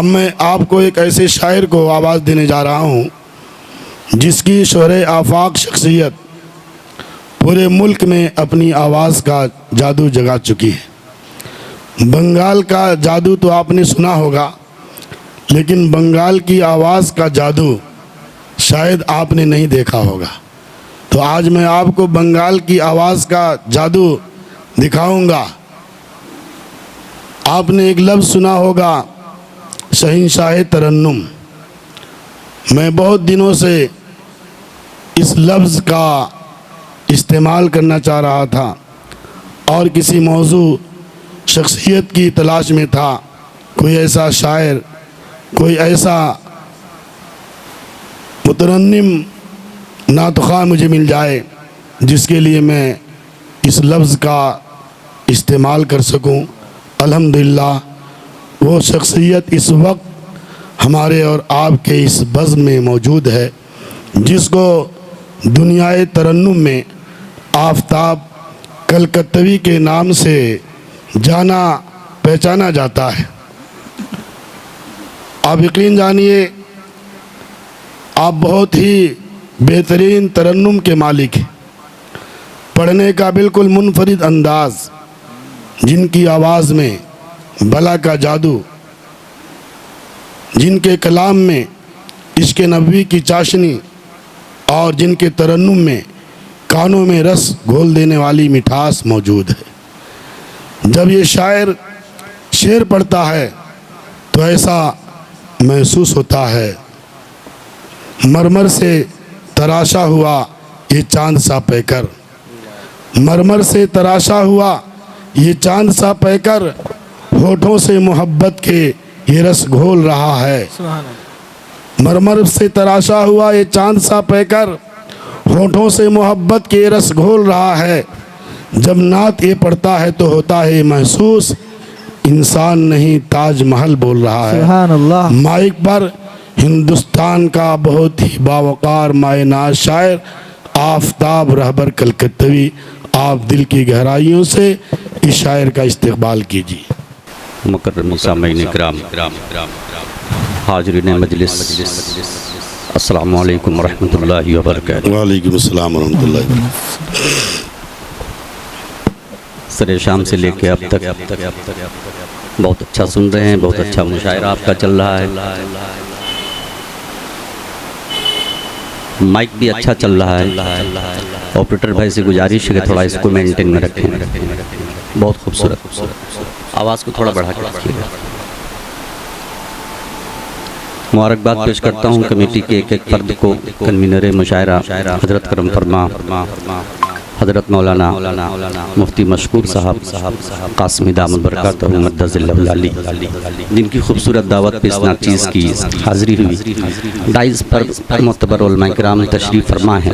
अब मैं आपको एक ऐसे शायर को आवाज़ देने जा रहा हूँ जिसकी शोहरे आफाक शख्सियत पूरे मुल्क में अपनी आवाज़ का जादू जगा चुकी है। बंगाल का जादू तो आपने सुना होगा, लेकिन बंगाल की आवाज़ का जादू शायद आपने नहीं देखा होगा। तो आज मैं आपको बंगाल की आवाज़ का जादू दिखाऊंगा। आपने एक लफ्ज़ सुना होगा, शहंशाह तरन्नुम। मैं बहुत दिनों से इस लफ्ज़ का इस्तेमाल करना चाह रहा था और किसी मौजू शख्सियत की तलाश में था। कोई ऐसा शायर, कोई ऐसा मुतरन्निम नातख़्वाह मुझे मिल जाए जिसके लिए मैं इस लफ्ज़ का इस्तेमाल कर सकूं। अल्हम्दुलिल्लाह वो शख्सियत इस वक्त हमारे और आपके इस बज़्म में मौजूद है, जिसको दुनियाए तरन्नुम में आफ़ताब कलकत्तवी के नाम से जाना पहचाना जाता है। आप यकीन जानिए, आप बहुत ही बेहतरीन तरन्नुम के मालिक हैं। पढ़ने का बिल्कुल मुनफरिद अंदाज़, जिनकी आवाज़ में भला का जादू, जिनके कलाम में इश्क़ नबवी की चाशनी और जिनके तरन्नुम में कानों में रस घोल देने वाली मिठास मौजूद है। जब ये शायर शेर पढ़ता है तो ऐसा महसूस होता है, मरमर से तराशा हुआ ये चांद सा पैकर, मरमर से तराशा हुआ ये चांद सा पैकर, होठों से मोहब्बत के ये रस घोल रहा है। मरमर से तराशा हुआ ये चांद सा पैकर, होठों से मोहब्बत के रस घोल रहा है। जब नात ये पढ़ता है तो होता है महसूस इंसान नहीं ताजमहल बोल रहा है। सुभान अल्लाह। माइक पर हिंदुस्तान का बहुत ही बावकार मायनाज शायर आफ़ताब रहबर कलकत्तवी, आप दिल की गहराइयों से इस शायर का इस्तकबाल कीजिए। मुकर्रम सामीन इकराम, हाज़रीन मजलिस, अस्सलामु अलैकुम व रहमतुल्लाहि व बरकातहू। वालेकुम अस्सलाम व रहमतुल्लाहि व बरकातहू। सरे शाम से लेके अब तक बहुत अच्छा सुन रहे हैं, बहुत अच्छा मुशायरा आपका चल रहा है। माइक भी अच्छा चल रहा है। ऑपरेटर भाई से गुजारिश है कि थोड़ा इसको मेंटेन में रखें। बहुत खूबसूरत, आवाज़ को थोड़ा बढ़ा के रखिएगा। मुबारकबाद पेश करता हूँ कमेटी के एक फ़र्द को, कन्वीनर मुशायरा हज़रत करम फरमा हज़रत मौलाना मुफ्ती मशकूर साहब कासमी दामद बरकातहू मद्दज़िल्लहु अली, जिनकी खूबसूरत दावत पे इस नाचीज़ की हाज़िरी हुई। डाइज़ पर मुतबर उलमा किराम तशरीफ़ फरमा है।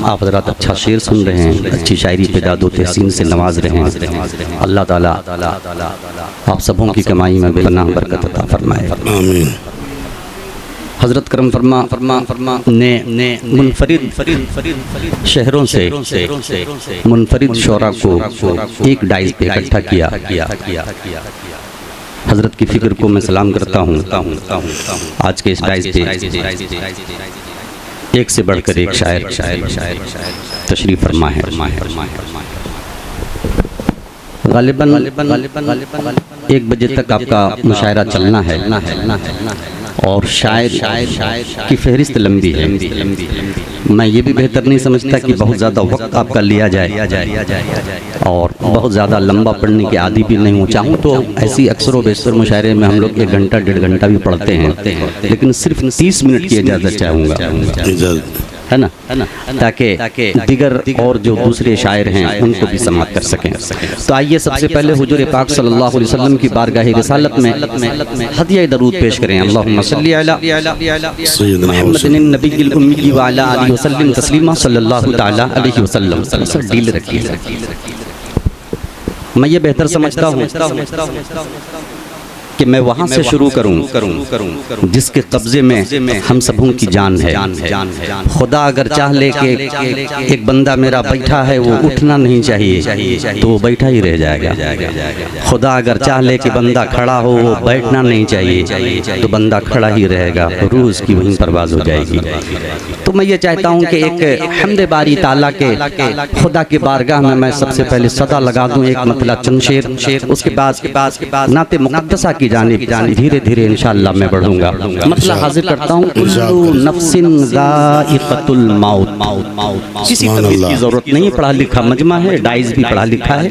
आप हज़रात अच्छा शेर सुन रहे हैं, अच्छी शायरी पे दादो तहसीन से नवाज रहे हैं। अल्लाह ताला आप सबों की कमाई में बेपनाह बरकत अता फरमाए। आमीन। हज़रत करम फरमा ने मुनफरिद शहरों से मुनफरिद शोरा को एक डाइज पे इकट्ठा किया। हज़रत की फ़िक्र को मैं सलाम करता हूँ। आज के इस डाइज पे एक से बढ़कर एक शायर तशरीफ़ फरमा है। गालिबन 1 बजे तक आपका मुशायरा चलना है और शायर की फहरिस्त लंबी है। मैं ये भी बेहतर नहीं समझता कि बहुत ज़्यादा वक्त आपका लिया जाए और बहुत ज़्यादा लंबा पढ़ने के आदी भी नहीं हो। चाहूँ तो ऐसी अक्सर व बेशतर मुशायरे में हम लोग 1 घंटा 1.5 घंटा भी पढ़ते हैं, लेकिन सिर्फ 30 मिनट की इजाज़त चाहूँगा, है ना, ताकि दिगर और जो दूसरे शायर हैं उनको भी समाअत कर सकें। तो आइए सबसे पहले हुजूर पाक सल्लल्लाहु अलैहि वसल्लम की बारगाह रिसालत में हदिया दरूद पेश करें। अल्लाहुम्मा सल्ली अला मुहम्मदिन नबिय्यिल उम्मी व अला आलिहि वसल्लम तस्लीमा सल्लल्लाहु तआला अलैहि वसल्लम। सब डील रखिए। मैं ये बेहतर समझता हूँ कि मैं वहाँ से शुरू करूँ जिसके कब्जे में हम सबों की जान है। खुदा अगर चाह ले कि एक बंदा मेरा बैठा है वो उठना नहीं चाहिए तो वो बैठा ही रह जाएगा। खुदा अगर चाह ले कि बंदा खड़ा हो वो बैठना नहीं चाहिए तो बंदा खड़ा ही रहेगा, रूह उसकी वहीं परवाज़ हो जाएगी। तो मैं ये चाहता हूँ कि एक हम्दे बारी ताला के खुदा के बारगाह में मैं सबसे पहले सदा लगा दूँ एक मतलब चंद शेर, उसके बाद नाते मुक़द्दसा की जानिब धीरे धीरे इंशाअल्लाह मैं बढ़ूँगा। मतलब हाजिर करता हूँ कुल्लु नफ्सिन ज़ाइक़तुल मौत। किसी तमीज़ की ज़रूरत नहीं है, पढ़ा लिखा मजमा है, डाइज भी पढ़ा लिखा है,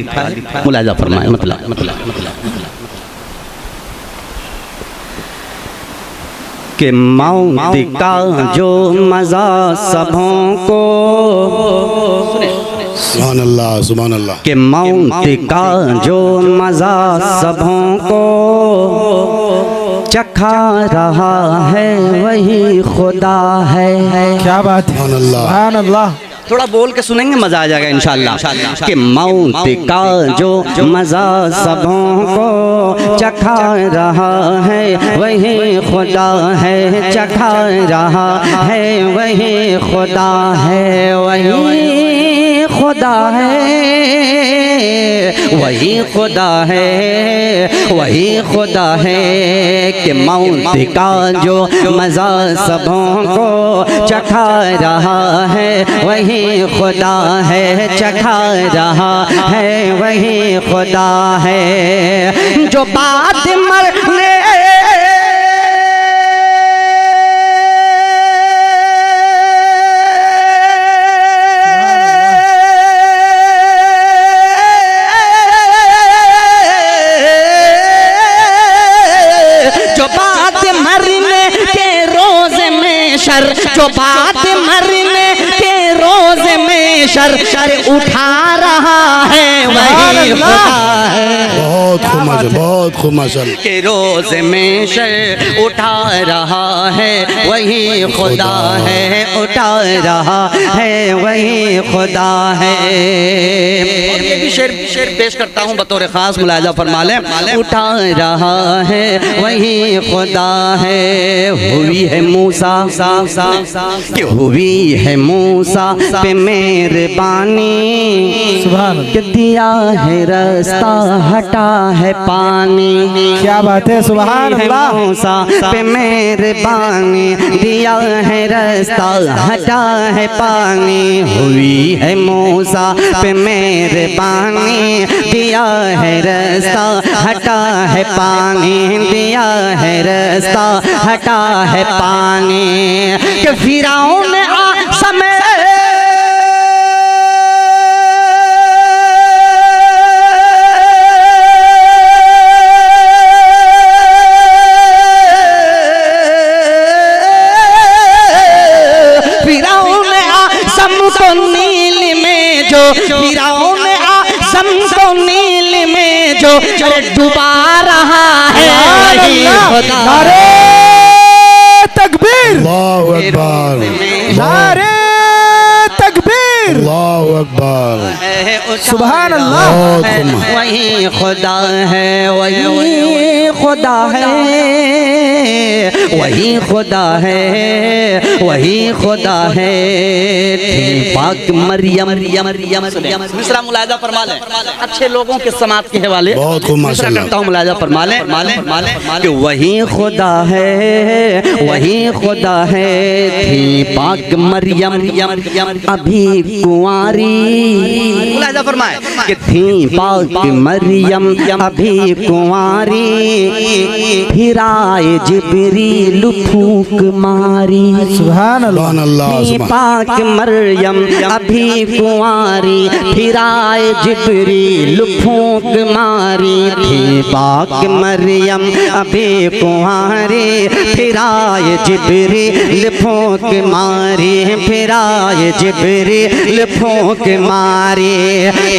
मुलाहिज़ा फरमाए। मतलब कि मौत का जो मज़ा सबों को, सुभान अल्लाह सुभान अल्लाह, कि मौत का जो मज़ा सबों को चखा रहा है वही खुदा है। क्या बात है, सुभान अल्लाह सुभान अल्लाह। थोड़ा बोल के सुनेंगे मजा आ जाएगा इंशाअल्लाह। कि मौत का जो मज़ा सबों को चखा रहा है वही खुदा है, चखा रहा है वही खुदा है, वही खुदा है, वही खुदा है, वही खुदा है। कि मौत का जो मज़ा सबों को चखा रहा है वही खुदा है, चखा रहा है वही खुदा है। जो बात मरने जो बात मरने के रोज़ में शर उठा रहा है वही खुदा है। बहुत खूब माशाअल्लाह, के रोज़ में शर उठा रहा है वही खुदा है, उठा रहा है वही खुदा है। और ये भी शेर पेश करता हूँ बतौर ख़ास, मुलाहिज़ा फरमा लें। उठा रहा है वही खुदा है। हुई है मूसा कि हुई है मूसा पे मेहरबानी, कि दिया है रास्ता हटा है पानी। क्या बात है, सुभान अल्लाह। मूसा पे मेहरबानी, दिया है रास्ता हटा है पानी। हुई है मूसा पे मेहरबानी, दिया है रास्ता हटा है पानी, दिया है रास्ता हटा है पानी। कि फिरौन समय डुबा रहा है वही खुदा। नारे तकबीर, अल्लाहु अकबर, नारे तकबीर, अल्लाहु अकबर, सुभान अल्लाह। वही खुदा है, वही खुदा है, वही खुदा है, वही खुदा है। थी पाक मरियम, मिसरा मुलाहिज़ा फरमा लें। अच्छे लोगों के समात के हवाले बहुत खूब माशाअल्लाह करता हूँ, मुलाहिज़ा फरमा लें कि वही खुदा है, वही खुदा है। थी पाक मरियम अभी कुंवारी, मुलाहिज़ा फरमाए कि थी पाक मरियम अभी कुंवारी, फिर आए जिब्रील फूंक मारी। सुभान अल्लाह, थी पाक मरियम अभी कुंवारी, फिर आए जिब्रील फूंक मारी। थी पाक मरियम अभी कुंवारी, फिर आए जिब्रील फूंक मारी, फिर आए जिब्रील फूंक मारी।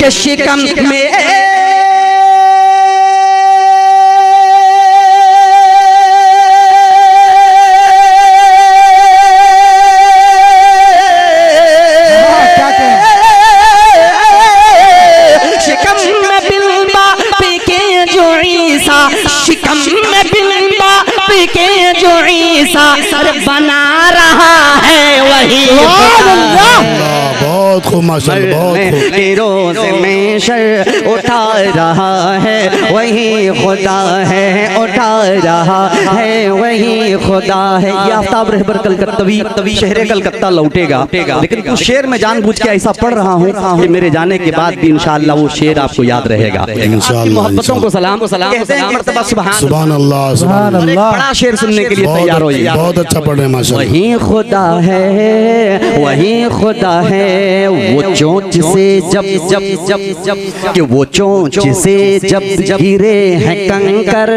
के शिकम में शिकम में बिन बाप के जो ईसा बना रहा है वही बहुत खूब माशाल्लाह, बहुत खूब। के रोज में शर उठा रहा है वही खुदा है, उठा रहा है वही खुदा है। ये आफ्ताब रहबर कलकत्तवी शहर कलकत्ता लौटेगा, लेकिन कुछ शेर में जानबूझ के ऐसा पढ़ रहा हूँ कि मेरे जाने के बाद भी इंशाअल्लाह वो शेर आपको याद रहेगा। आपकी मोहब्बतों को सलाम, कहते हैं मर्तबा सुभान अल्लाह, सुभान अल्लाह। बड़ा शेर सुनने के लिए तैयार हो जाइए। बहुत अच्छा पढ़ रहे हैं माशाल्लाह। वही खुदा है, वही खुदा है, वो चोंच से जब कि वो चोंच से जब गिरे हैं कंकर,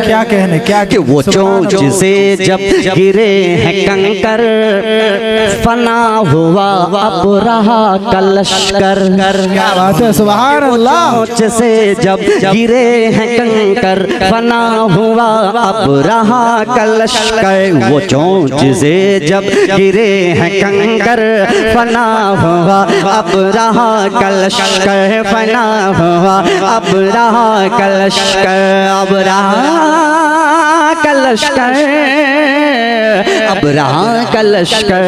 क्या कहने, क्या कि वो चोंच से जब गिरे हैं कंकर, फना हुआ अब रहा कलशकर। क्या बात है, सुभान अल्लाह। चोंच से जब गिरे हैं कंकर, फना हुआ अब रहा कलशकर। वो चोंच से जब गिरे हैं कंकर, फना हुआ अब रहा कलशकर, फना हुआ अब रहा कलशकर, अब रहा कलशकर, अब रहा कलशकर,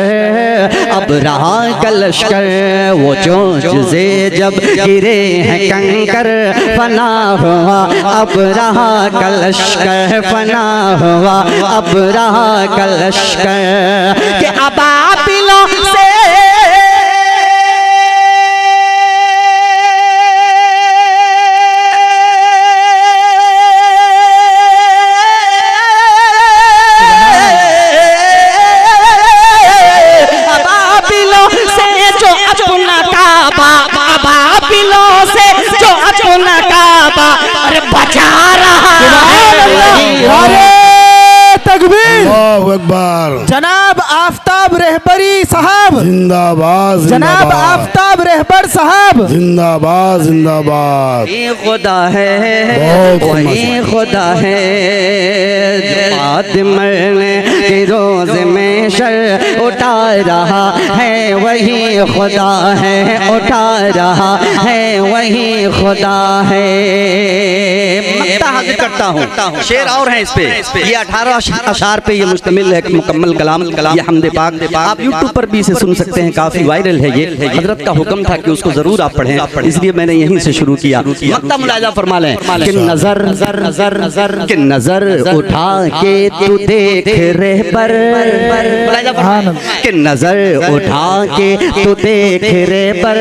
अब रहा कलशकर। वो चोंच से जब गिरे हैं कंकर, फना हुआ अब रहा कलशकर, फना हुआ अब रहा कलशकर। कि अबाबिलों से अल्लाहु अकबर। जनाब आफ्ताब रहबरी साहब जिंदाबाद, जनाब आफ्ताब रहबर साहब जिंदाबाद, जिंदाबाद। वही खुदा है, वही खुदा है, जो मरने के रोज में शर उठा रहा है वही खुदा है, उठा रहा है वही खुदा है। मक्ता हाजिर करता हूँ, शेर और है इस पे, ये 18 अशार पे ये मुश्तमिल है, मुकम्मल कलाम ये हमदे पाक। आप यूट्यूब पर भी इसे सुन सकते हैं, काफी वायरल है ये। हजरत का हुक्म था कि उसको जरूर आप पढ़ें, इसलिए मैंने यहीं से शुरू किया। मक्ता मुलाहिजा फरमा लें कि नजर कि नजर उठा के तू देख रहबर, कि नजर उठा के तू देख रहबर,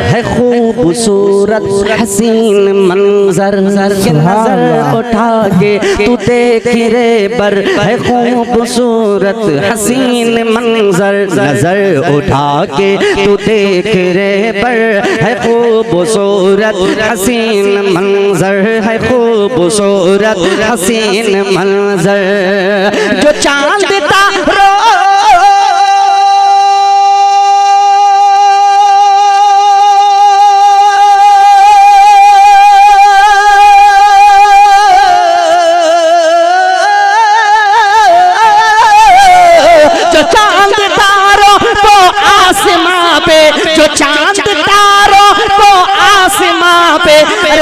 है खूबसूरत हसीन मंजर। नजर उठा के तू देख रहबर, है खूबसूरत हसीन मंजर। नजर उठा के तू देख रहबर, है खूबसूरत हसीन मंजर, है खूबसूरत हसीन मंजर। जो चांद तारों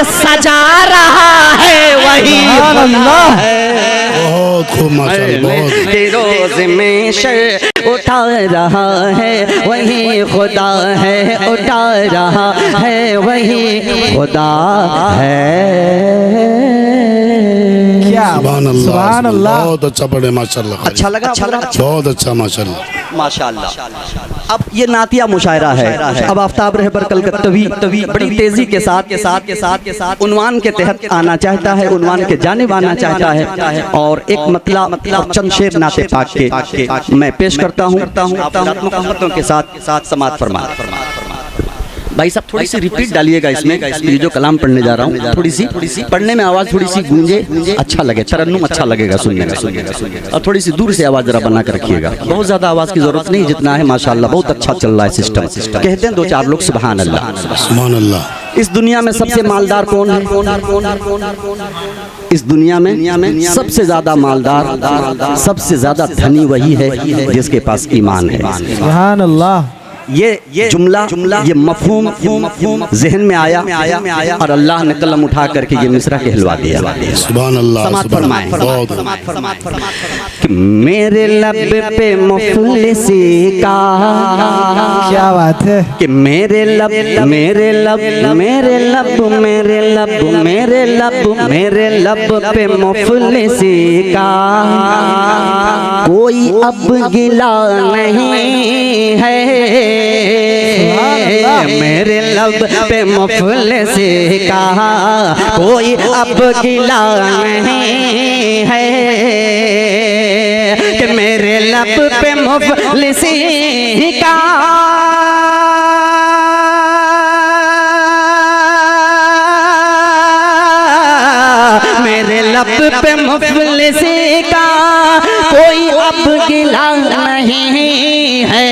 सजा रहा है वही अल्लाह है। बहुत खूब माशाल्लाह। के रोज में शर उठा रहा है वही खुदा है, उठा रहा है वही खुदा है। क्या सुभान अल्लाह, सुभान अल्लाह। बहुत अच्छा पढ़े माशाल्लाह। अच्छा लगा, अच्छा लगा, बहुत अच्छा माशाल्लाह, माशाल्लाह। अब ये नातिया मुशायरा है। अब आफ्ताब रहबर कलकत्तवी बड़ी तेजी के साथ उन्वान के तहत आना चाहता है, उन्वान के जानिब आना चाहता है, और एक मतलब चंद शेर नाते पाक के मैं पेश करता हूँ। आप के साथ समात फरमा। भाई साहब थोड़ी सी रिपीट डालिएगा इसमें, ये जो कलाम पढ़ने जा रहा हूँ थोड़ी सी पढ़ने में आवाज़ थोड़ी सी गूंजे, अच्छा लगे, तरन्नुम अच्छा लगेगा सुनने में। और थोड़ी सी दूर से आवाज़ जरा बना कर रखिएगा, बहुत ज़्यादा आवाज़ की ज़रूरत नहीं, जितना है माशाल्लाह बहुत अच्छा चल रहा है सिस्टम। कहते हैं दो चार लोग सुभान अल्लाह, सुभान अल्लाह। इस दुनिया में सबसे मालदार कौन है? इस दुनिया में सबसे ज्यादा मालदार, सबसे ज्यादा धनी वही है जिसके पास ईमान है। सुभान अल्लाह। ये जुमला ये मफहूम जहन में आया और अल्लाह ने कलम उठा करके ये मिसरा कहलवा दिया। सुभान अल्लाह, समात सुभान फरमाएं। बहुत कि मेरे लब पे मुफलिसी का, क्या बात है। कि मेरे लब मेरे लब मेरे लब मेरे लब मेरे लब मेरे लब पे मुफलिसी का कोई अब गिला नहीं है। मेरे लब पे मुफलिसी का कोई अब गिला नहीं है कि मेरे लब पे मुफलिसी का मेरे लब पे मुफलिसी का कोई अब गिला नहीं है।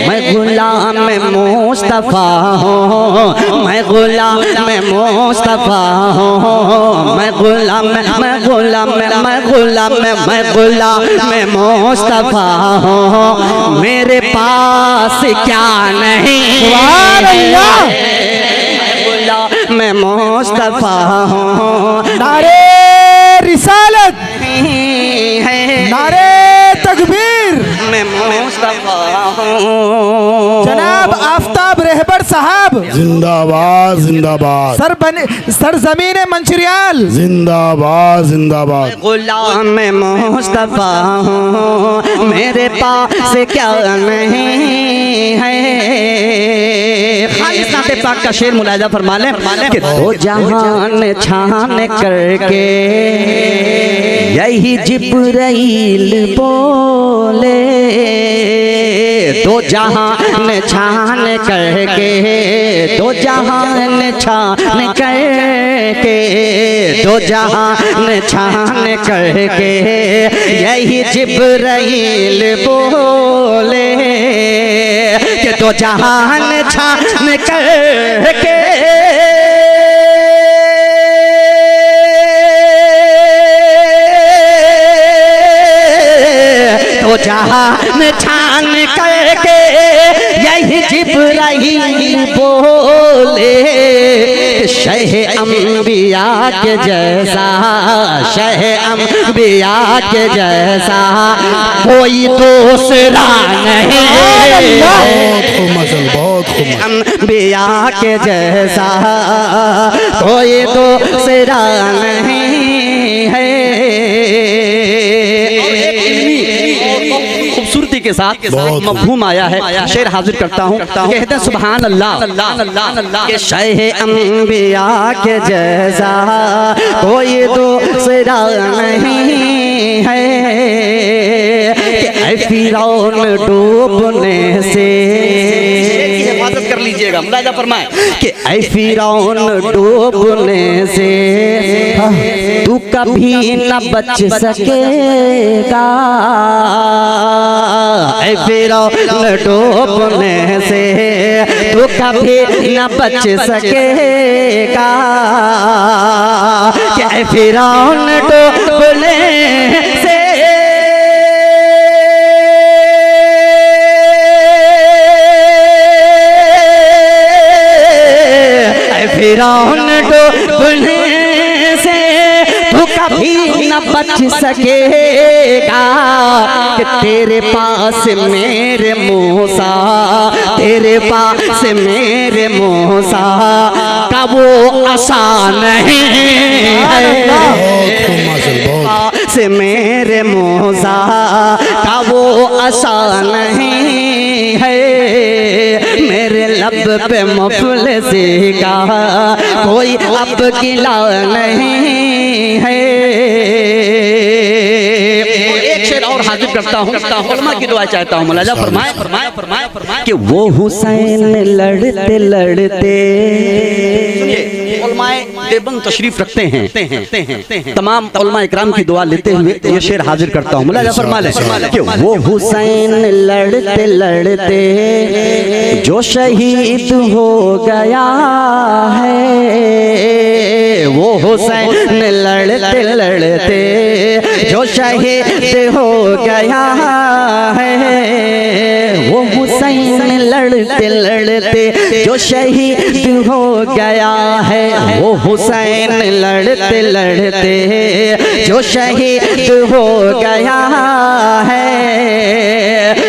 मैं गुलाम मुस्तफा हूँ, मैं गुलाम मुस्तफा हूँ, मैं गुलाम मुस्तफा हूँ। मेरे पास क्या नहीं मैं मुस्तफा हूँ। नारे रिसालत, नारे तकबीर। मैं मुस्तफा हूँ। जनाब आफ्ताब रहबर साहब जिंदाबाद जिंदाबाद, सरजमीन मंचरियाल जिंदाबाद जिंदाबाद। गुलाम मुस्तफा हूँ, मेरे पास क्या नहीं है। खालिस नाते पाक का शेर मुलाहिजा फरमा लें कि दो जहान छान करके यही जिब्राइल बोले। दो जहान छान करके, दो जहान छान करके, दो जहान छान करके यही जिब्राइल बोले कि दो जहान छान करके तो जहान छान करके यही जिब्राइल बोले। शह अम्बिया के जैसा, शह अम्बिया के जैसा कोई दूसरा नहीं। बहुत खूब, अम्बिया के जैसा कोई दूसरा नहीं है। खूबसूरती के साथ मफहूम आया है। शेर हाजिर करता हूँ। कहते हैं सुभान अल्लाह के शह अम्बिया के जैसा कोई दूसरा नहीं है। कि फिरौन डूबने से हिफाजत कर लीजिएगा, मुलाहिजा फरमाएं कि ऐ फिरौन डूबने से तू कभी न बच सकेगा। ऐ फिरौन डूबने से तू कभी न बच सकेगा। कि ऐ फिरौन डूबने से फिरौन डूबने से तू कभी न बच सकेगा। कि तेरे पास मेरे मूसा, तेरे पास मेरे मूसा का वो आसान नहीं है। पास मेरे मूसा का वो आसान नहीं है। मेरे लब पे मुफलिसी का कोई अब गिला नहीं है। एक शेर और हाजिर करता हूँ, उलमा की दुआ चाहता हूँ। मुलाहिजा फरमाएं कि वो हुसैन लड़ते लड़ते, उलमाए देवबंद तशरीफ रखते हैं, तमाम उलमा इकराम की दुआ लेते हुए ये शेर हाजिर करता हूँ। मुलाहिजा फरमा लें कि वो हुसैन लड़ते लड़ते जो शहीद हो गया है। वो हुसैन लड़ते लड़ते जो शहीद हो गया है। वो हुसैन लड़ते लड़ते जो शहीद हो गया है, वो हुसैन लड़ते लड़ते जो शहीद हो गया है,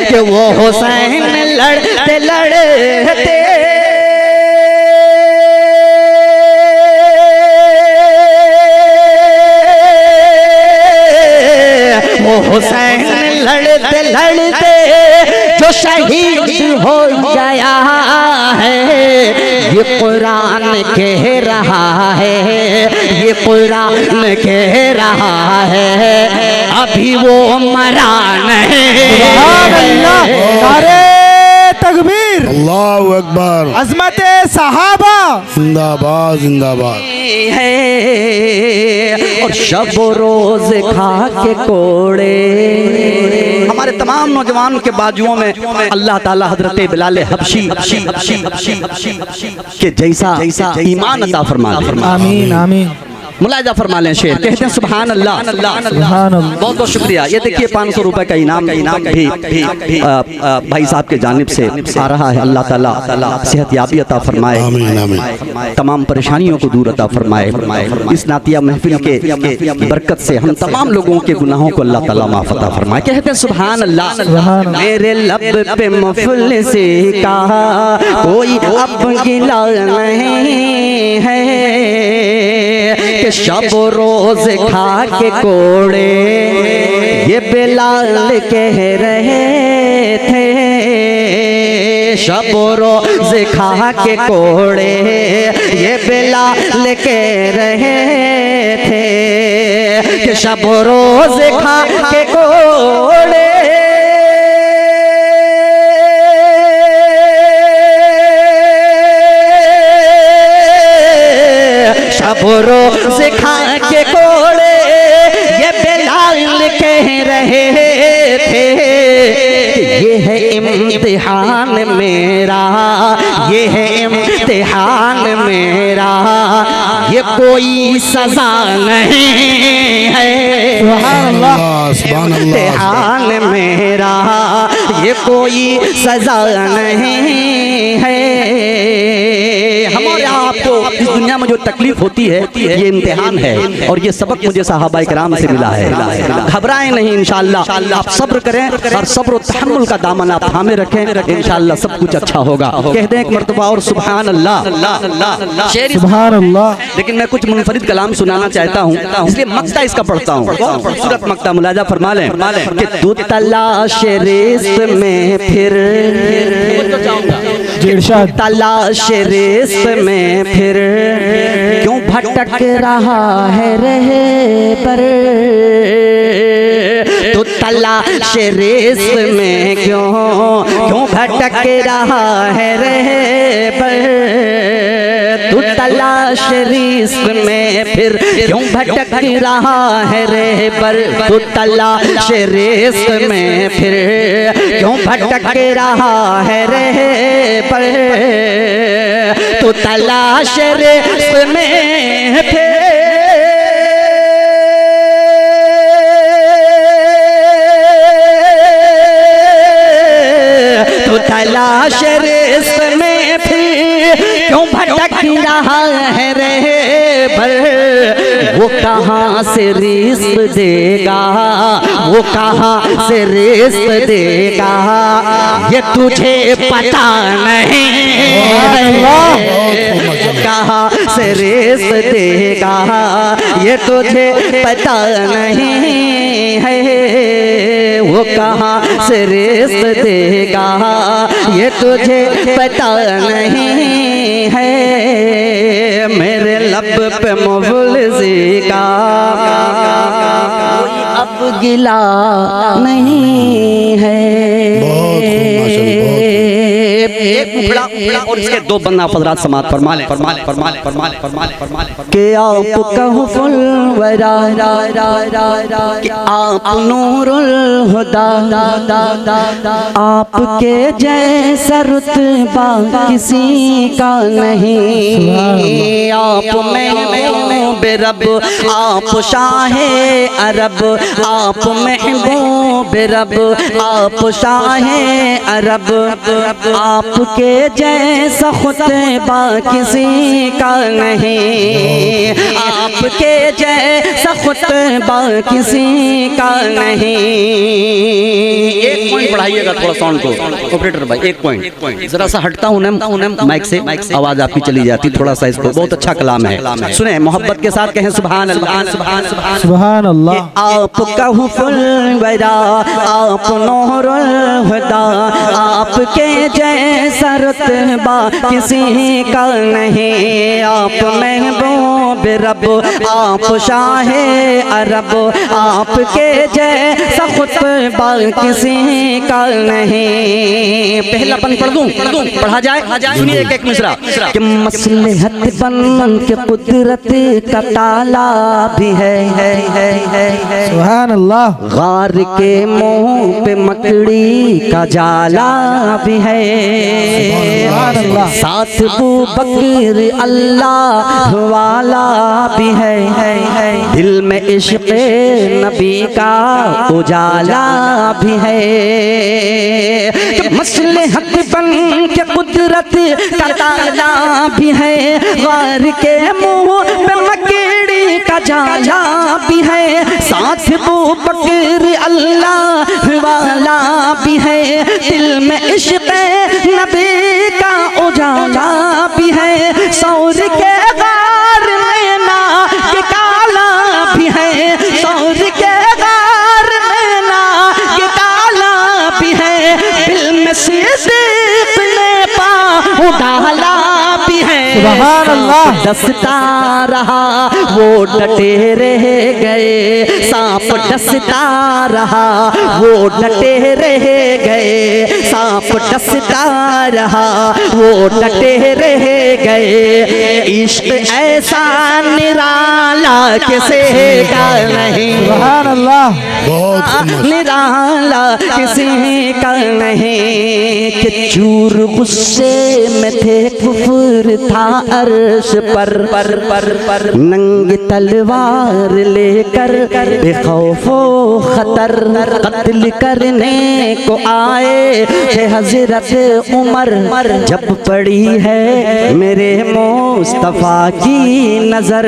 कि वो हुसैन लड़ते लड़ते वो हुसैन लड़ते लड़ते जो शहीद हो गया है, ये कुरान कह रहा है, ये कुरान कह रहा है, अभी वो मरा नहीं। सुभान अल्लाह, नारे तकबीर, अल्लाहु अकबर, अजमत सहाबा, जिंदाबाद जिंदाबाद। है और शब रोज खा के कोड़े, हमारे तमाम नौजवानों के बाजुओं में अल्लाह ताला हजरत बिलाल हबशी के जैसा ईमान अता फरमा दे। आमीन आमीन। मुलाजा फरमा लें शेर, कहते हैं सुभान अल्लाह। सुभान अल्लाह। बहुत बहुत शुक्रिया। ये देखिए 500 रुपए का इनाम भी भाई साहब के जानिब से आ रहा है। अल्लाह ताला सेहत याबी अता फरमाए, आमीन आमीन। तमाम परेशानियों को दूर अता फरमाए। इस नातिया महफिल के बरकत से हम तमाम लोगों के गुनाहों को अल्लाह ताला माफ अता फरमाए। कहते हैं सुभान अल्लाह। मेरे लब पे मुफलिसी का कोई अब गिला नहीं है, कि शब रोज खा के कोड़े ये बिलाल कह रहे थे, शब रोज खा के कोड़े ये बिलाल कह रहे थे, कि शब रोज खा के कोड़े शब रोज खा के कोड़े ये बिलाल कह रहे थे, ये है इम्तिहान मेरा, ये है इम्तिहान मेरा, ये कोई सजा नहीं है। सुभान अल्लाह, सुभान अल्लाह। इम्तिहान मेरा, ये कोई सजा नहीं है। हमारे आपको इस दुनिया में जो तकलीफ होती है ये इम्तिहान है, और ये सबक मुझे सहाबा इकराम से मिला है। घबराएं नहीं, इंशाअल्लाह आप सब्र करें और सब्र और तहम्मुल का दामन आप थामे रखें, इंशाअल्लाह सब कुछ अच्छा होगा। कह दें एक मर्तबा और सुभान अल्लाह। शेर सुभान अल्लाह। लेकिन मैं कुछ मुनफरिद कलाम सुनाना चाहता हूँ, इसलिए मक्ता इसका पढ़ता हूँ। खूबसूरत मक्ता, मुलाजा फरमा लें कि तू तलाश रिज़्क़ में फिर, तलाश रिज़्क़ में फिर क्यों भटक रहा है रहे पर, तू तलाश रिज़्क़ में क्यों भटक रहा है रहे पर, तू तलाश रिज़्क़ में फिर क्यों भटक रहा है रहे पर, तू तलाश रिज़्क़ में फिर क्यों भटक रहा है रहे पर, तू तलाश रिज़्क़ में फिर तो तलाश रिज़्क़ में फिर क्यों भटक रहा है रहे पर, वो कहाँ से रिज़्क़ देगा, वो कहाँ से रिज़्क़ देगा, ये तुझे पता नहीं कहाँ से रिज़्क़ देगा, ये तुझे पता नहीं है, वो कहाँ से रिज़्क़ देगा, ये तुझे पता नहीं है। मेरे लब पे मुफलिसी का कोई अब गिला नहीं है। एक उफड़ा और इसके दो बंदा फजरात समात फरमाले कि आप कहूँ फुलवरा कि आप नूरुल हुदा, आपके जैसा रुतबा किसी का नहीं, आप महबूब रब, आप शाहे अरब, आप महबूब रब, आप शाहे अरब, आपके जैसा खुतबा किसी का नहीं, आपके जैसा खुतबा किसी का नहीं। एक पॉइंट बढ़ाइएगा थोड़ा साउंड को ऑपरेटर भाई, एक पॉइंट जरा सा हटता हूँ माइक से, आवाज आपकी चली जाती, थोड़ा सा इसको। बहुत अच्छा कलाम है, सुने मोहब्बत के साथ कहें सुभान अल्लाह सुभान सुभान सुभान अल्लाह। आपका हुफुल वरा आप नूरुल हुदा, आपके जैसा रुतबा किसी का नहीं। आप महबूब रब आप शाहे अरब, आपके जैसा खुतबा किसी का नहीं। पहला पन पढ़ दूं पढ़ा जाए, सुनिए एक एक मिसरा कि मसलहत बन के कुदरत का ताला भी है। सुभान अल्लाह। गार के मुंह पे मकड़ी का जाला भी है। साथ वो बकर अल्लाह वाला भी है। दिल में इश्क़ नबी का उजाला भी है। मसलहत बन के कुदरत का ताला भी है। गार के मुंह पे मकड़ी का जाला भी है। साथ वो बकर अल्लाह वाला भी है। दिल में इश्क़ नबी का उजाला भी है। सौर के गार में ना ये काला भी है। सौर के गार में ना ये काला भी है। दिल में सिद्दीक़ ने पाँव डाला भी है। सुभान अल्लाह। डसता रहा वो डटे रह गए, सांप डसता रहा वो डटे रह गए। सांप डसता रहा वो डटे रह गए। इश्क ऐसा निराला किसी का नहीं। सुभान अल्लाह। बहुत निराला किसी का नहीं। कि चूर गुस्से में थे कुफर था अर्श पर नंगी तलवार लेकर बेखौफो खतर कत्ल करने को आए थे हजरत उमर। जब पड़ी है मेरे मुस्तफा की नजर।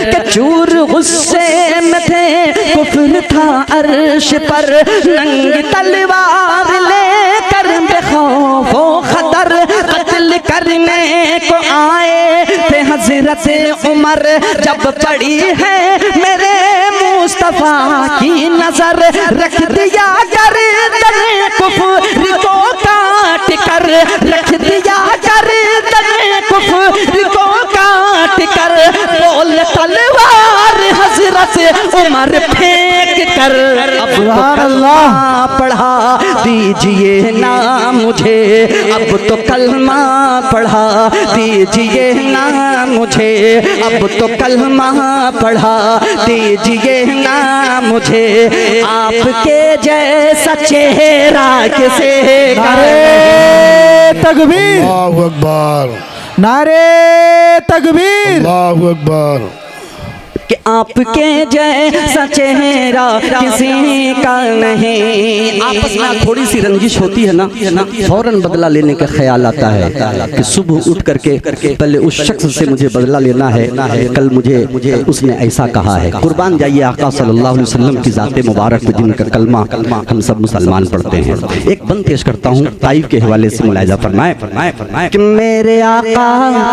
के चूर गुस्से में थे कुफर था अर्श पर नंगी तलवार लेकर बेखौफो खतर कत्ल करने को आए थे हजरत उमर। जब पड़ी है मेरे मुस्तफा की नजर। रख दिया गर्दन कुफर को काट कर, रख दिया गर्दन कुफर को काट कर। बोल तलवार हजरत उमर फेंक कर। अब सुभान अल्लाह। पढ़ा दीजिए ना मुझे, अब तो कलमा पढ़ा दीजिए ना मुझे। अब तो कलमा पढ़ा दीजिए ना मुझे। आपके जैसा चेहरा किसे नारे तकबीर, अल्लाहु अकबर, नारे तकबीर। अल्लाहु अकबर। कि आपके जैसा चेहरा किसी का नहीं। आपस में थोड़ी सी रंजिश होती है ना, फौरन बदला लेने का ख्याल आता है कि सुबह उठ करके पहले उस शख्स से मुझे बदला लेना है, कल मुझे उसने ऐसा कहा है। कुर्बान जाइए आका सल्लल्लाहु अलैहि वसल्लम की ज़ात मुबारक में जिनका कलमा हम सब मुसलमान पढ़ते हैं। एक बंद पेश करता हूँ ताइफ के हवाले से, मुलाहिजा फरमाए कि मेरे आका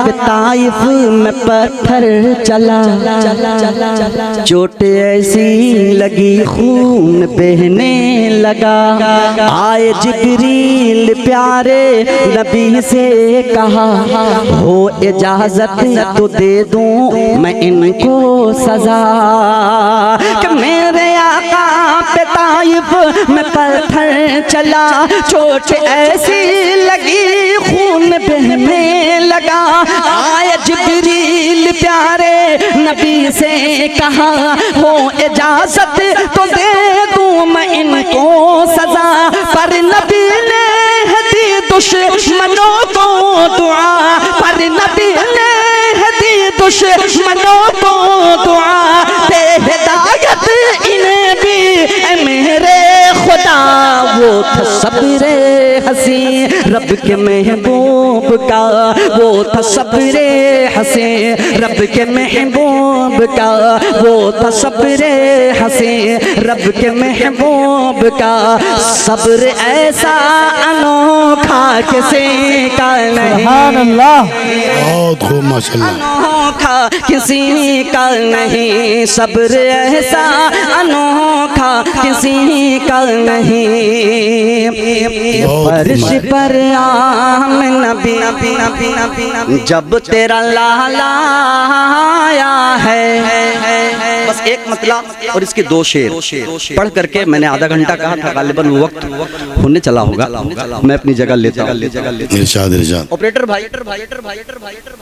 के ताइफ में पत्थर चला, चोट ऐसी लगी खून बहने लगा। आए जिब्रील प्यारे नबी से कहा, हो इजाजत तो दे दूं मैं इनको सजा। कि मेरे आका पे ताइफ में पत्थर चला, चोट ऐसी लगी खून बहने लगा। आए जिब्रील प्यारे नबी से कहा, हो इजाजत तो दे दूं मैं इनको सजा। पर नबी ने दी दुश्मनों को दुआ, पर नबी ने दी दुश्मनों को दुआ। दे हिदायत इन्हें भी मेरे खुदा वो था सब्रे हसी रब के महबूब का, वो था सब्रे हसी रब के महबूब का, वो था सब्रे हसी रब के महबूब का। सब्र ऐसा अनोखा किसी का नहीं, सुभान अल्लाह। बहुत खूब माशाल्लाह। अनोखा किसी का नहीं, सब्र ऐसा अनोखा किसी का नहीं। फर्श पर आम नबी जब तेरा लाला आया है। बस एक मतलब और इसके दो शेर पढ़ करके मैंने आधा घंटा कहा था, गालिबन वक्त होने चला होगा, मैं अपनी जगह लेता हूँ। इरशाद इरशाद। ऑपरेटर भाई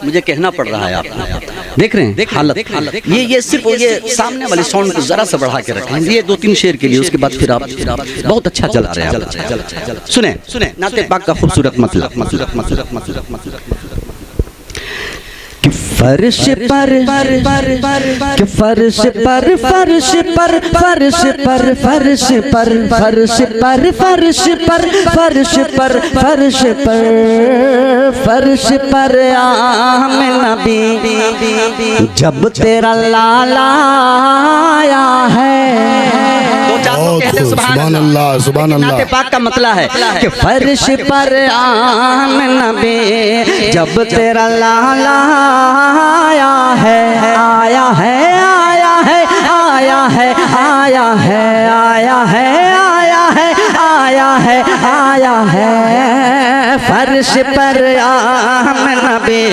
मुझे कहना पड़ रहा है, आप देख रहे हैं हालत। ये सिर्फ ये सामने वाले साउंड को जरा सा बढ़ा के रखें, ये 2-3 शेर के लिए, उसके बाद फिर आप बहुत अच्छा चला रहे हैं। सुने नाते पाक का खूबसूरत मतलब कि फर्श पर कि फर्श पर फर्श पर फर्श पर फर्श पर फर्श पर फर्श पर फर्श पर फर्श पर फर्श पर आम नबी जब तेरा लाला आया है। सुभान अल्लाह सुभान अल्लाह। नाते पाक का मतलब है कि फर्श पर आम नबी जब तेरा लाला आया है, आया है, आया है, आया है, आया है, आया है, आया है, आया है, आया है। फर्श पर आम नबी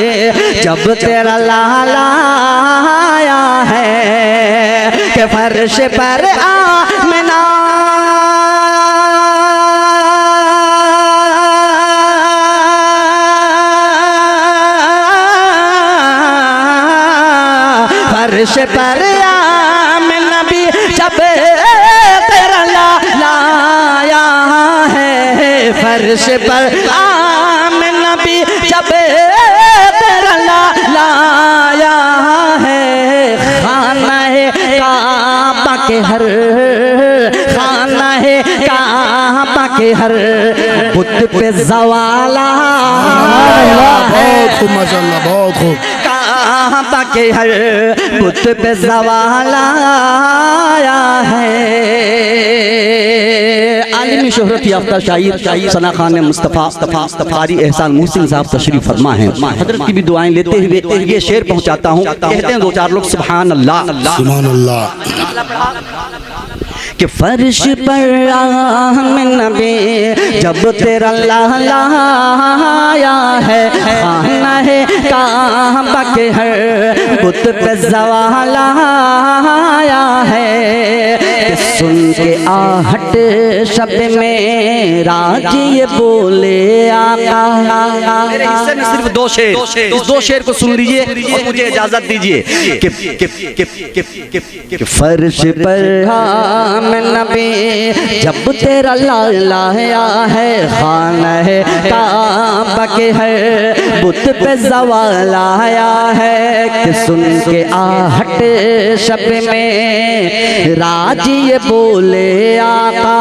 जब तेरा लाला आया है कि फर्श पर आमना फर्श पर आम नबी जब तेरा लाला आया है। फर्श पर आम नबी जब तेरा लाला आया है। खाना है काबा के हर, खाना है काबा के हर बुत पे ज़वाला बहुत खूब माशाल्लाह बहुत खूब। काबा के हर बुत पे ज़वाला आया है। आलिमी शोहरत याफ्ता शायर सना खान मुस्तफ़ा कारी एहसान मोहसिन साहब तशरीफ फरमा हैं। हजरत की भी दुआएं लेते हुए ये शेर पहुंचाता हूँ। कहते हैं 2-4 लोग सुभान अल्लाह सुभान अल्लाह। कि फर्श पर आम नबी जब तेरा लाला आया है। खाना है काबा के हर बुत पे ज़वाला आया है। कि सुन के आहट शब में राज ये बोले आका। मेरे हिस्से में सिर्फ 2 शेर, इस 2 शेर को सुन लीजिए और मुझे इजाजत दीजिए कि फर्श पर आम नबी जब तेरा लाला आया है। खाना है काबा के हर बुत पे ज़वाला आया है। कि सुन के आहट शब में राज ये बोले आका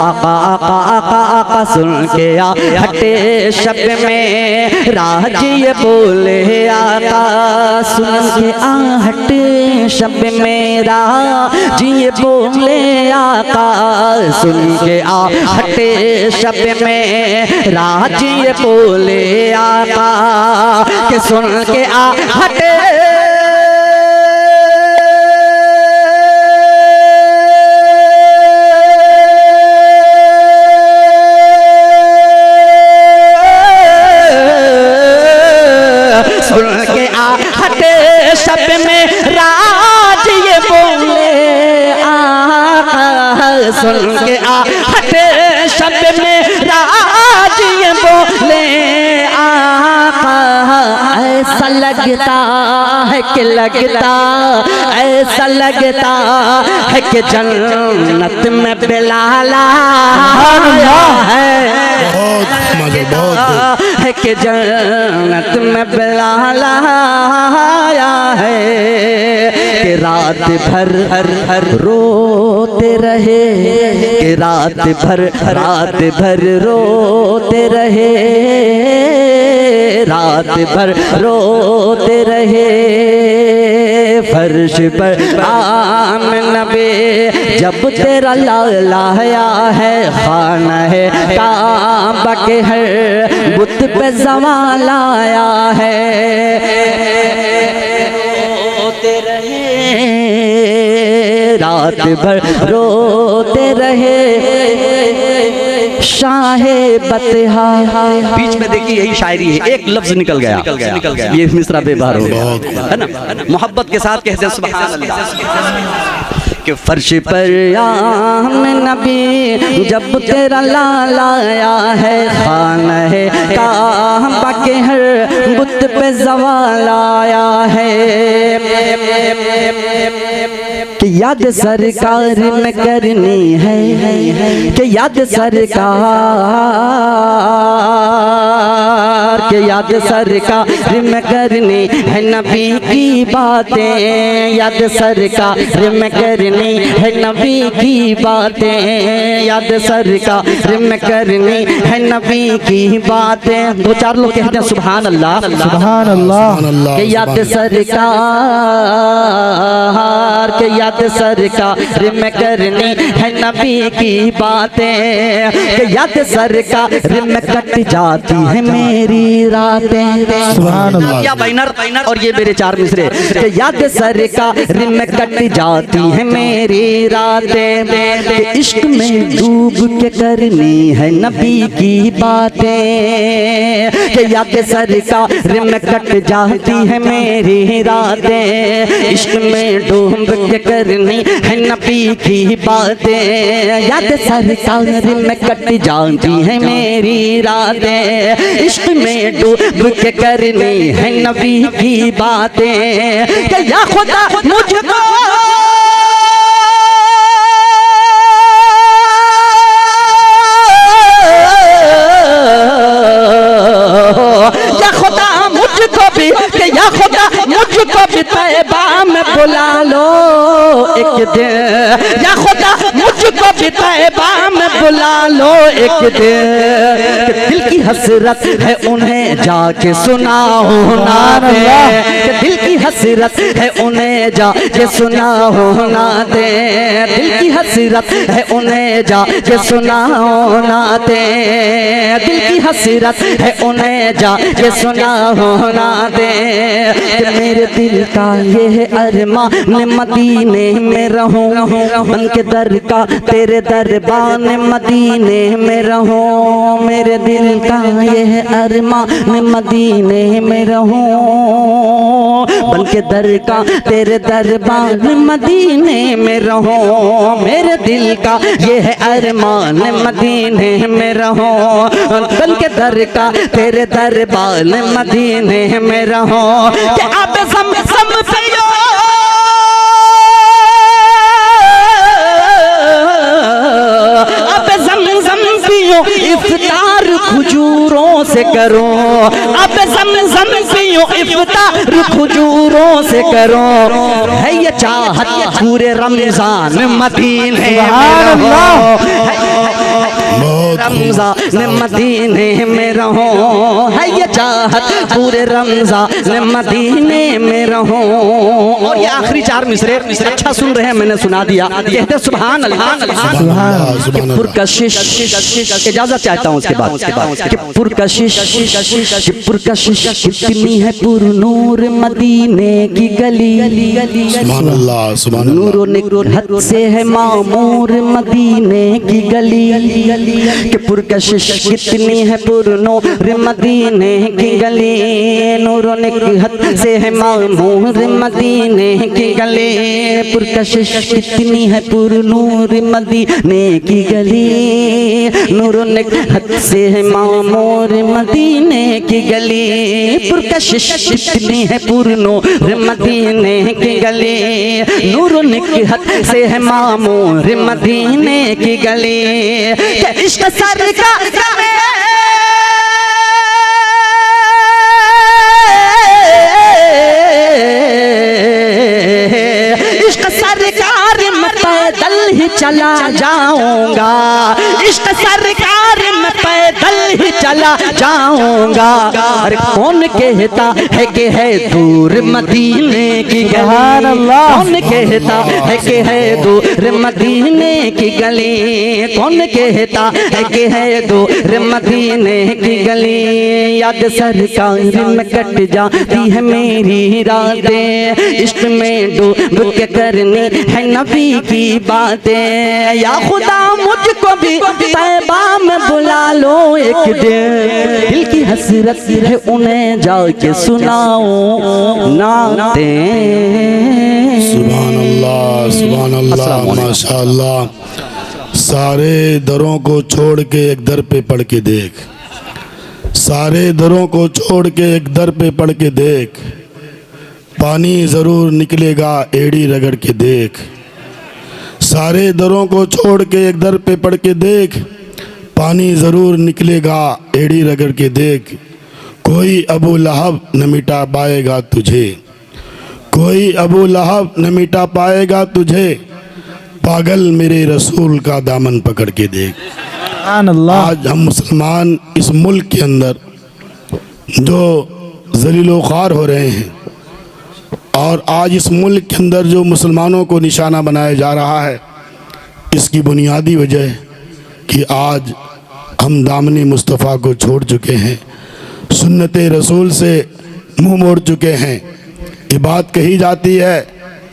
आका आका आका आका। सुन के आहट शब में राज ये बोले आका। सुन के आहट शब में राज ये बोले आका। सुन के आहट शब में राज ये बोले आका। कि सुन के आहट सुन के आहट शब में राज ये बोले आका। सुन के आहट शब में राज ये बोले आका। ऐसा लगता है कि लगता ऐसा लगता है कि जन्नत में बिलाला है। बहुत मजा बहुत है कि जन्नत में बिलाला आया है। कि रात भर रोते रहे, कि रात भर रोते रहे, रात भर रोते रहे। फर्श पर आम नबी जब तेरा लाला आया है, खाना है काबा के हर बुत पे ज़वाल आया है। रोते रहे, रात भर रोते रहे, शाहे बतहा। बीच में देखिए यही शायरी है, एक लफ्ज निकल गया, ये मिसरा बेबार हो गया, है ना। मोहब्बत के साथ कहते हैं सुभान अल्लाह। कि फर्श पर आम नबी जब तेरा लाला आया है, खाना है काबा के हर बुत पे ज़वाल आया है। कि याद सरकार में करनी है, कि याद सरकार, कि याद सरकार में करनी है नबी की बातें, याद सरकार में करनी है नबी की बातें, याद सरकार में करनी है नबी की बातें। दो चार लोग कहते हैं सुभान अल्लाह, सुभान अल्लाह। कि याद सरकार, के याद सरकार में करनी है नबी की बातें, कि याद सरकार में कट जाती है मेरी रातें। सुभान अल्लाह। या बैनर और ये मेरे चार मिसरे, कि याद सरकार में कट जाती है मेरी रातें, कि इश्क में डूब के करनी है नबी की बातें, कि याद सरकार में कट जाती है मेरी रातें, इश्क में डूब के करनी है नबी की बातें, याद सरकार में कट जाती है मेरी रातें, इश्क में डूब के करनी है नबी की बातें। कि या खुदा मुझको या खुदा मुझको भी तैबा में बुला लो एक दिन, या खुदा मुझको भी तैबा में बुला लो एक दिन। दिल की हसरत है उन्हें जाके सुनाओ नाते, दिल की हसरत है उन्हें जाके सुनाओ नाते, दिल की हसरत है उन्हें जाके सुनाओ नाते, दिल की हसरत है उन्हें जाके सुनाओ नाते। मेरे दिल का ये है अरमां मैं मदीने में रहूं, बन के दर का तेरे दरबार में मदीने में रहूं। मेरे दिल का ये है अरमां मैं मदीने में रहूं, बन के दर का तेरे दरबार में मदीने में रहूं। मेरे दिल का ये है अरमां मैं मदीने में रहूं, बन के दर का तेरे दरबार में मदीने में रहूं। कि अब ज़म-ज़म पियो, अब ज़म-ज़म पियो, इफ्तार खजूरों से करो, अब ज़म-ज़म पियो, इफ्तार खजूरों से करो। है ये चाहत पूरे रमजान मदीने में रहो, रमजान मदीने में रहो, है ये चाहत पूरे रमजान मदीने में रहो। और ये आखिरी चार मिसरे अच्छा सुन रहे हैं, मैंने सुना दिया, कहते सुभान अल्लाह। पुरकशिश, इजाजत चाहता हूँ उसके बाद कि पुरकशिश, पुरकशिश कितनी है पुरनूर मदीने की गली, सुभान अल्लाह, सुभान अल्लाह। नूरो निकहत से है मामूर मदीने की गली, कि पुरकशिश कितनी है पुरनूर मदीने की गली, नूरो निकहत से है मामूर मदीने की गली, पुरकशिश कितनी है पुरनूर मदीने की गली, नूरो निकहत से है मामूर मदीने की गली, पुरकशिश कितनी है पुरनूर मदीने की गली, नूरो निकहत से है मामूर मदीने की गली। इश्क सरकार इश्क चला जाऊंगा, इश्क सरकार में पैदल ही चला जाऊंगा। अरे कौन कहता है कि है दूर मदीने की सुभान गली, अल्लाह। कौन कहता है कि है दूर मदीने की गली, कौन कहता है कि है दूर मदीने की गली। याद सरकार में कट जाती है मेरी रातें, इश्क में डूब के करनी है नबी की बातें। या खुदा मुझको भी तैबा में बुला लो एक दिन, दिल की हसरत है उन्हें जाके सुनाओ नाते। सुभान अल्लाह, सुभान अल्लाह, माशाअल्लाह। सारे दरों को छोड़ के एक दर पे पढ़ के देख, सारे दरों को छोड़ के एक दर पे पढ़ के देख, पानी ज़रूर निकलेगा एड़ी रगड़ के देख। सारे दरों को छोड़ के एक दर पे पढ़ के देख, पानी ज़रूर निकलेगा एड़ी रगड़ के देख। कोई अबू लहब न मिटा पाएगा तुझे, कोई अबू लहब न मिटा पाएगा तुझे, पागल मेरे रसूल का दामन पकड़ के देख। सुभान अल्लाह। आज हम मुसलमान इस मुल्क के अंदर जो ज़लीलो ख्वार हो रहे हैं, और आज इस मुल्क के अंदर जो मुसलमानों को निशाना बनाया जा रहा है, इसकी बुनियादी वजह कि आज हम दामनी मुस्तफ़ा को छोड़ चुके हैं, सुन्नत रसूल से मुंह मोड़ चुके हैं। ये बात कही जाती है,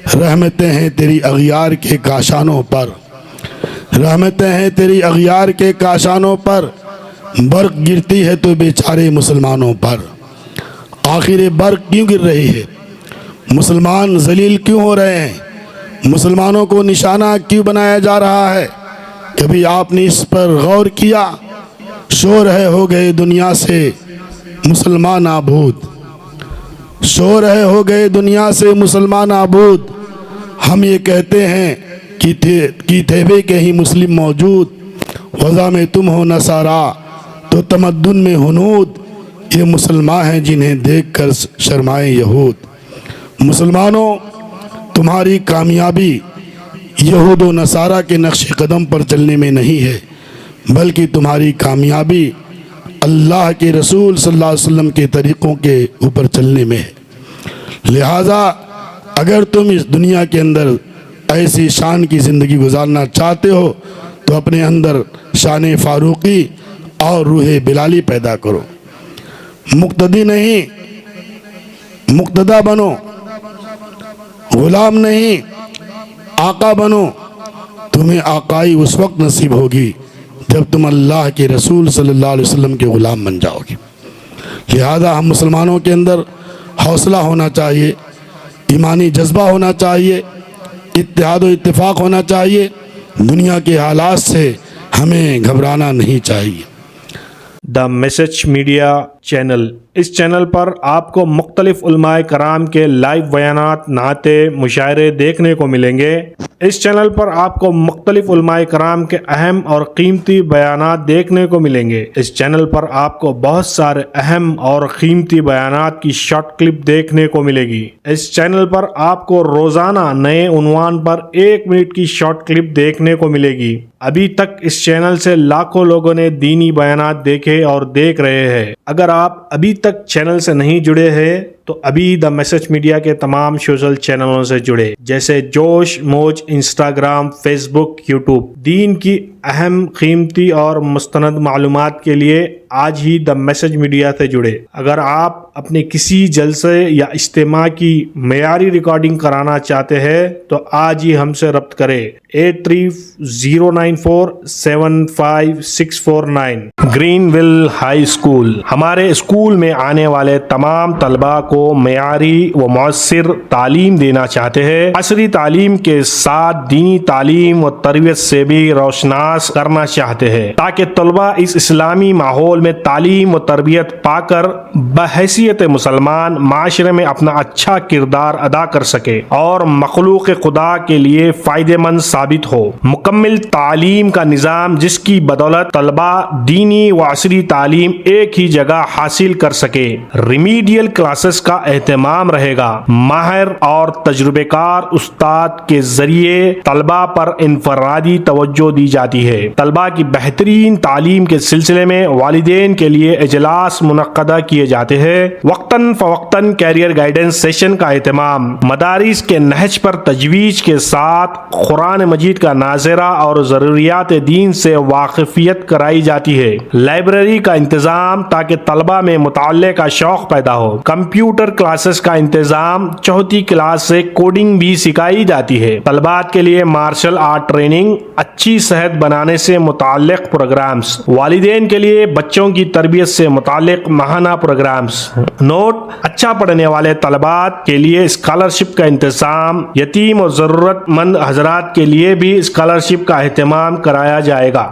रहमतें हैं तेरी अगियार के काशानों पर, रहमतें हैं तेरी अगियार के काशानों पर, बर्क़ गिरती है तो बेचारे मुसलमानों पर। आखिर ये बर्क़ क्यों गिर रही है? मुसलमान जलील क्यों हो रहे हैं? मुसलमानों को निशाना क्यों बनाया जा रहा है? कभी आपने इस पर गौर किया? शो रहे हो गए दुनिया से मुसलमान आबूद, शो रहे हो गए दुनिया से मुसलमान आबूद। हम ये कहते हैं कि थे के ही मुस्लिम मौजूद, वज़ा में तुम हो नसारा तो तमद्दुन में हुनूद। ये मुसलमान हैं जिन्हें देख कर शर्माए यहूद। मुसलमानों, तुम्हारी कामयाबी यहूद व नसारा के नक्श कदम पर चलने में नहीं है, बल्कि तुम्हारी कामयाबी अल्लाह के रसूल सल्लल्लाहु अलैहि वसल्लम के तरीक़ों के ऊपर चलने में है। लिहाजा अगर तुम इस दुनिया के अंदर ऐसी शान की ज़िंदगी गुजारना चाहते हो तो अपने अंदर शान फ़ारूक़ी और रूह बिलाली पैदा करो। मुक्तदी नहीं, मुक्तदा बनो, गुलाम नहीं आका बनो। तुम्हें आकाई उस वक्त नसीब होगी जब तुम अल्लाह के रसूल सल्लल्लाहु अलैहि वसल्लम के ग़ुलाम बन जाओगे। लिहाजा हम मुसलमानों के अंदर हौसला होना चाहिए, ईमानी जज्बा होना चाहिए, इत्तेहाद व इत्तिफाक होना चाहिए। दुनिया के हालात से हमें घबराना नहीं चाहिए। द मैसेज मीडिया चैनल, इस चैनल पर आपको मुख्तलिफ उलमाए कराम के लाइव बयानात, नाते, मुशायरे देखने को मिलेंगे। इस चैनल पर आपको मुख्तलिफ उलमाए कराम के अहम और कीमती बयानात देखने को मिलेंगे। इस चैनल पर आपको बहुत सारे अहम और कीमती बयानात की शॉर्ट क्लिप देखने को मिलेगी। इस चैनल पर आपको रोजाना नए उन्वान पर 1 मिनट की शॉर्ट क्लिप देखने को मिलेगी। अभी तक इस चैनल से लाखों लोगों ने दीनी बयानात देखे और देख रहे हैं। अगर आप अभी तक चैनल से नहीं जुड़े हैं तो अभी द मैसेज मीडिया के तमाम सोशल चैनलों से जुड़े, जैसे जोश, मौज, इंस्टाग्राम, फेसबुक, यूट्यूब। दीन की अहम, कीमती और मुस्तनद मालूमात के लिए आज ही द मैसेज मीडिया से जुड़े। अगर आप अपने किसी जलसे या इज्तिमा की मेयारी रिकॉर्डिंग कराना चाहते हैं तो आज ही हमसे रब्त करें 8309475649। ग्रीनविल हाई स्कूल, हमारे स्कूल में आने वाले तमाम तलबा को मेयारी व मौसर तालीम देना चाहते हैं। असरी तालीम के साथ दीनी तालीम व तरबियत से भी रोशनास करना चाहते हैं, ताकि तलबा इस इस्लामी माहौल में तालीम व तरबियत पाकर बहैसियत मुसलमान माशरे में अपना अच्छा किरदार अदा कर सके और मखलूक खुदा के लिए फायदेमंद साबित हो। मुकम्मिल तालीम का निज़ाम जिसकी बदौलत तलबा दीनी व असरी तालीम एक ही जगह हासिल कर सके। रिमीडियल क्लासेस का अहतमाम रहेगा। माहिर और तजुर्बेकार उस्ताद के जरिए तलबा पर इनफरादी तवज्जो दी जाती है। तलबा की बेहतरीन तालीम के सिलसिले में वालिदैन के लिए इजलास मुनक्कदा किए जाते हैं। वक्तन फवक्तन कैरियर गाइडेंस सेशन का एहतमाम। मदारिस के नहज पर तजवीज के साथ कुरान मजीद का नाज़िरा और ज़रूरियात दीन से वाकिफियत कराई जाती है। लाइब्रेरी का इंतज़ाम ताकि तलबा में मुताल्ले का शौक पैदा हो। कंप्यूटर क्लासेस का इंतज़ाम, चौथी क्लास से कोडिंग भी सिखाई जाती है। तलबात के लिए मार्शल आर्ट ट्रेनिंग, अच्छी सेहत बनाने से मुताल्लिक प्रोग्राम्स, वालिदैन के लिए बच्चों की तरबियत से मुताल्लिक माहाना प्रोग्राम्स। नोट: अच्छा पढ़ने वाले तलबात के लिए स्कॉलरशिप का इंतजाम, यतीम और ज़रूरतमंद हजरात के लिए भी स्कॉलरशिप का एहतमाम कराया जाएगा।